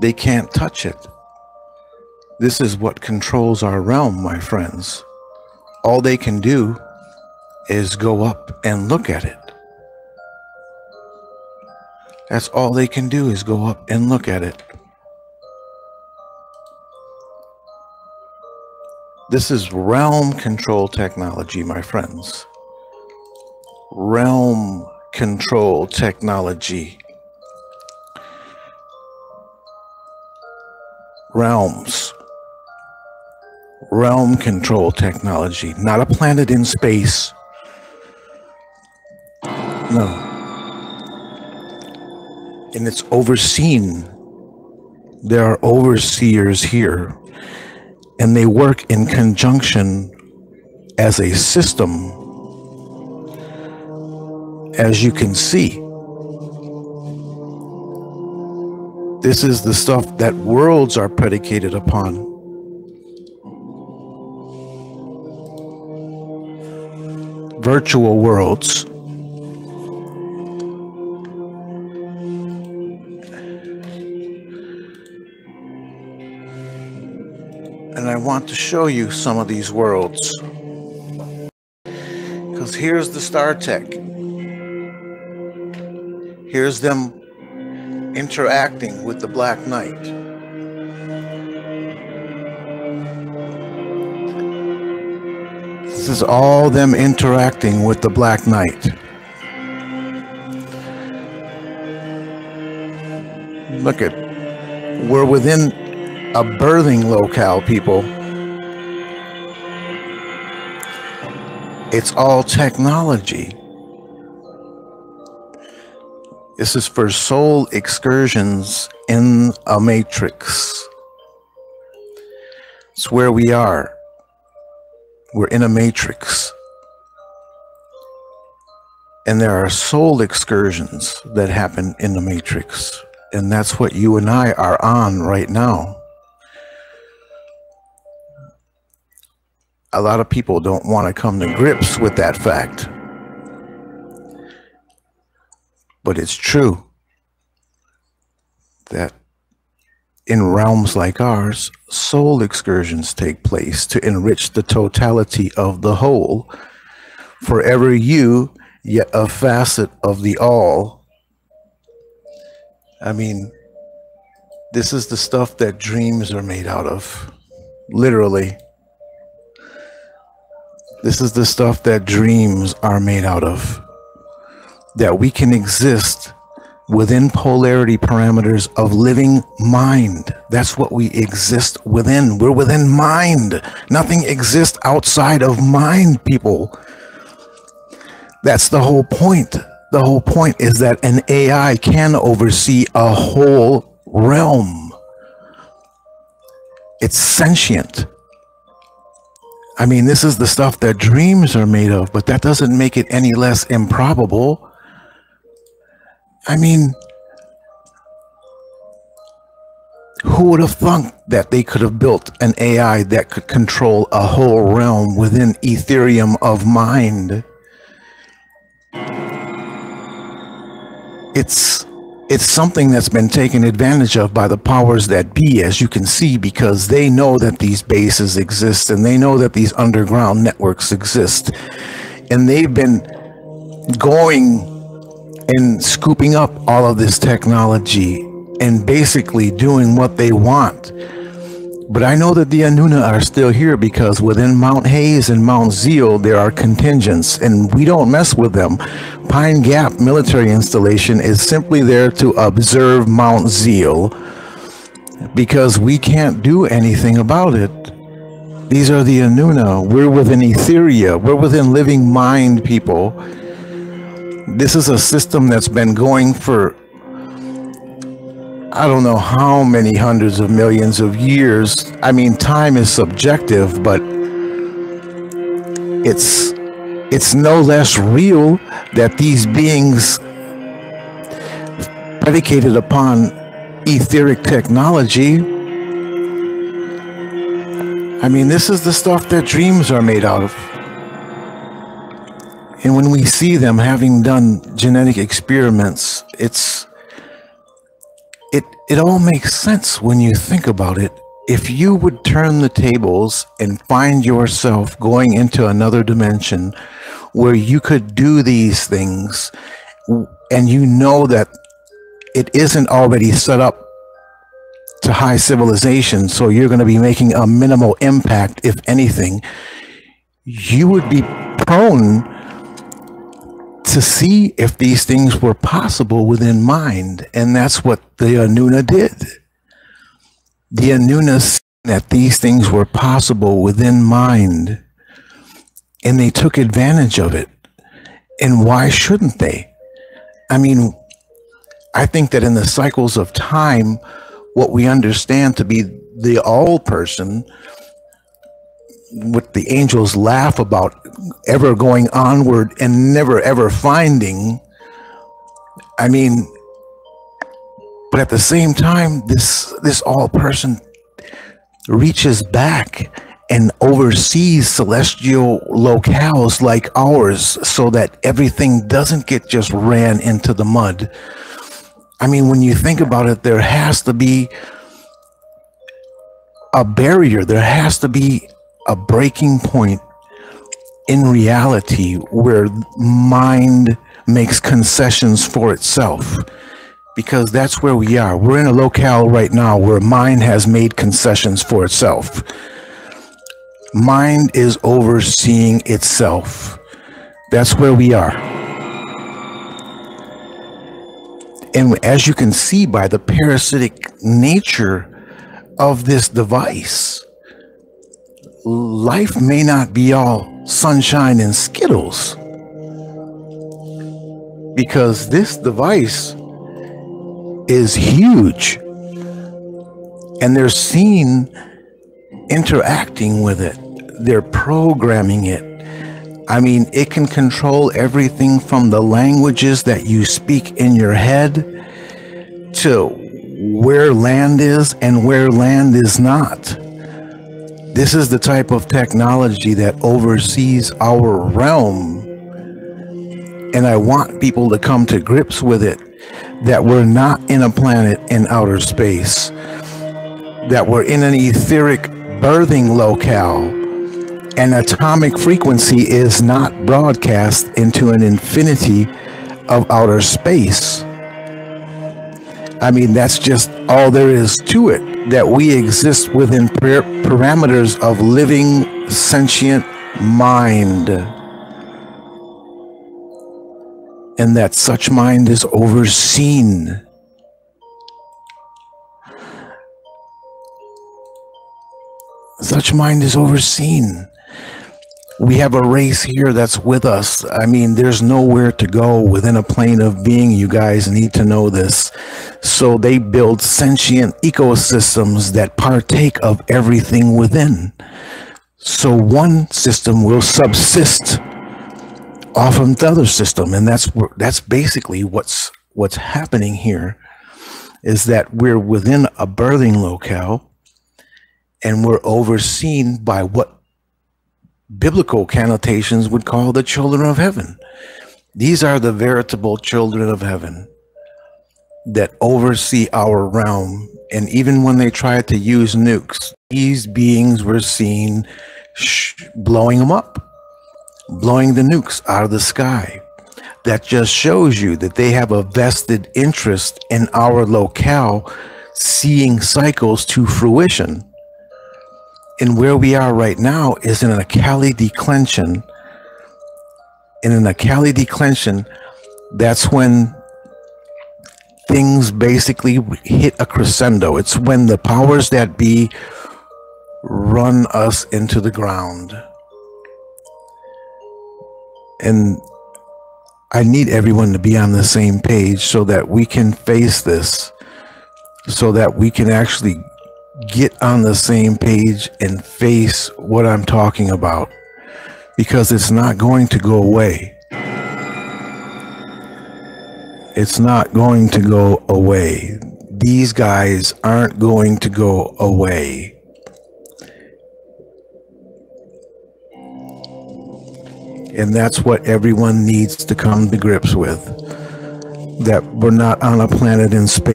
They can't touch it. This is what controls our realm, my friends. All they can do is go up and look at it. That's all they can do, is go up and look at it. This is realm control technology, my friends. Realm control technology. Realms. Realm control technology, not a planet in space. No. And it's overseen. There are overseers here, and they work in conjunction as a system, as you can see. This is the stuff that worlds are predicated upon. Virtual worlds. And I want to show you some of these worlds. Because here's the Star Tech. Here's them interacting with the Black Knight. This is all them interacting with the Black Knight. Look at, we're within a birthing locale, people. It's all technology. This is for soul excursions in a matrix. It's where we are. We're in a matrix. And there are soul excursions that happen in the matrix. And that's what you and I are on right now. A lot of people don't want to come to grips with that fact. But it's true that in realms like ours, soul excursions take place to enrich the totality of the whole. Forever you, yet a facet of the all. I mean, this is the stuff that dreams are made out of. Literally. This is the stuff that dreams are made out of. That we can exist within polarity parameters of living mind. That's what we exist within. We're within mind. Nothing exists outside of mind, people. That's the whole point. The whole point is that an AI can oversee a whole realm. It's sentient. I mean, this is the stuff that dreams are made of, but that doesn't make it any less improbable. I mean, who would have thunk that they could have built an AI that could control a whole realm within Ethereum of mind? It's something that's been taken advantage of by the powers that be, as you can see, because they know that these bases exist and they know that these underground networks exist. And they've been going and scooping up all of this technology and basically doing what they want. But I know that the Annunaki are still here because within Mount Hayes and Mount Zeal, there are contingents and we don't mess with them. Pine Gap military installation is simply there to observe Mount Zeal because we can't do anything about it. These are the Annunaki. We're within Etheria. We're within living mind, people. This is a system that's been going for I don't know how many hundreds of millions of years. I mean, time is subjective, but it's no less real that these beings predicated upon etheric technology. I mean, this is the stuff that dreams are made out of. And when we see them having done genetic experiments, it all makes sense when you think about it. If you would turn the tables and find yourself going into another dimension where you could do these things, and you know that it isn't already set up to high civilization, so you're going to be making a minimal impact, if anything, you would be prone to see if these things were possible within mind. And that's what the Annuna did. The Annuna seen that these things were possible within mind, and they took advantage of it. And why shouldn't they? I mean, I think that in the cycles of time, what we understand to be the all person, what the angels laugh about ever going onward and never ever finding, I mean, but at the same time, this all person reaches back and oversees celestial locales like ours, so that everything doesn't get just ran into the mud. I mean, when you think about it, there has to be a barrier. There has to be a breaking point in reality where mind makes concessions for itself, because that's where we are. We're in a locale right now where mind has made concessions for itself. Mind is overseeing itself. That's where we are. And as you can see by the parasitic nature of this device, life may not be all sunshine and Skittles, because this device is huge, and they're seen interacting with it. They're programming it. I mean, it can control everything from the languages that you speak in your head to where land is and where land is not. This is the type of technology that oversees our realm. And I want people to come to grips with it, that we're not in a planet in outer space, that we're in an etheric birthing locale. An atomic frequency is not broadcast into an infinity of outer space. I mean, that's just all there is to it, that we exist within parameters of living sentient mind, and that such mind is overseen. Such mind is overseen. We have a race here that's with us. I mean, there's nowhere to go within a plane of being. You guys need to know this. So they build sentient ecosystems that partake of everything within. So one system will subsist off of the other system, and that's basically what's happening here, is that we're within a birthing locale, and we're overseen by what biblical connotations would call the children of heaven. These are the veritable children of heaven that oversee our realm. And even when they tried to use nukes, these beings were seen blowing them up, blowing the nukes out of the sky. That just shows you that they have a vested interest in our locale seeing cycles to fruition. And where we are right now is in an Akali declension. In an Akali declension, that's when things basically hit a crescendo. It's when the powers that be run us into the ground. And I need everyone to be on the same page so that we can face this, so that we can actually get on the same page and face what I'm talking about, because it's not going to go away. It's not going to go away. These guys aren't going to go away. And that's what everyone needs to come to grips with, that we're not on a planet in space.